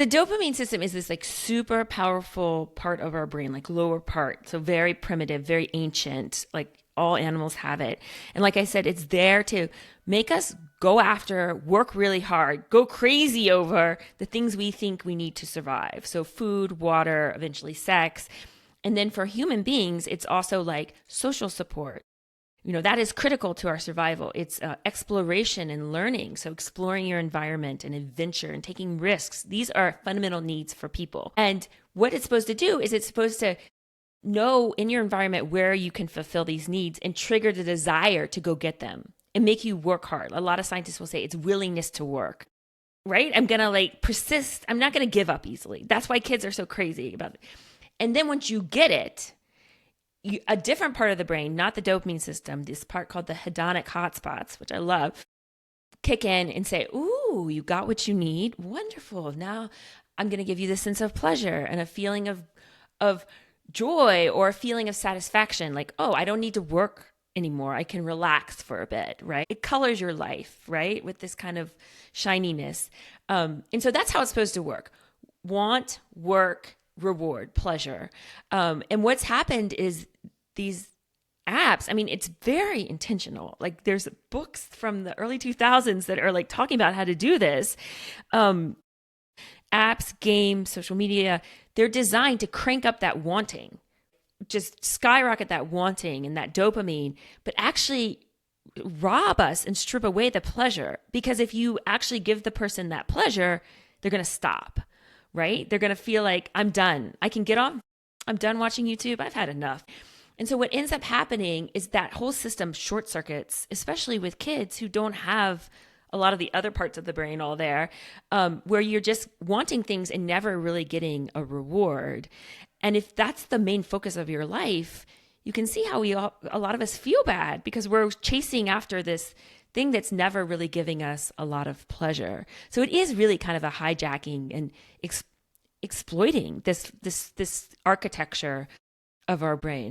The dopamine system is this like super powerful part of our brain, like lower part. So very primitive, very ancient, like all animals have it. And like I said, it's there to make us go after, work really hard, go crazy over the things we think we need to survive. So food, water, eventually sex. And then for human beings, it's also like social support. That is critical to our survival. It's exploration and learning. So exploring your environment and adventure and taking risks. These are fundamental needs for people. And what it's supposed to do is it's supposed to know in your environment where you can fulfill these needs and trigger the desire to go get them and make you work hard. A lot of scientists will say it's willingness to work, right? I'm going to like persist. I'm not going to give up easily. That's why kids are so crazy about it. And then once you get it, a different part of the brain, not the dopamine system, this part called the hedonic hotspots, which I love, kick in and say, ooh, you got what you need. Wonderful. Now I'm going to give you this sense of pleasure and a feeling of joy or a feeling of satisfaction. Like, oh, I don't need to work anymore. I can relax for a bit, right? It colors your life, right? With this kind of shininess. And so that's how it's supposed to work. Want, work, reward, pleasure. And what's happened is these apps, I mean, it's very intentional. Like there's books from the early 2000s that are like talking about how to do this. Apps, games, social media, they're designed to crank up that wanting, just skyrocket that wanting and that dopamine, but actually rob us and strip away the pleasure. Because if you actually give the person that pleasure, they're going to stop. Right? They're going to feel like, I'm done. I can get off. I'm done watching YouTube. I've had enough. And so what ends up happening is that whole system short circuits, especially with kids who don't have a lot of the other parts of the brain all there, where you're just wanting things and never really getting a reward. And if that's the main focus of your life, you can see how a lot of us feel bad because we're chasing after this thing that's never really giving us a lot of pleasure. So it is really kind of a hijacking and exploiting this architecture of our brain.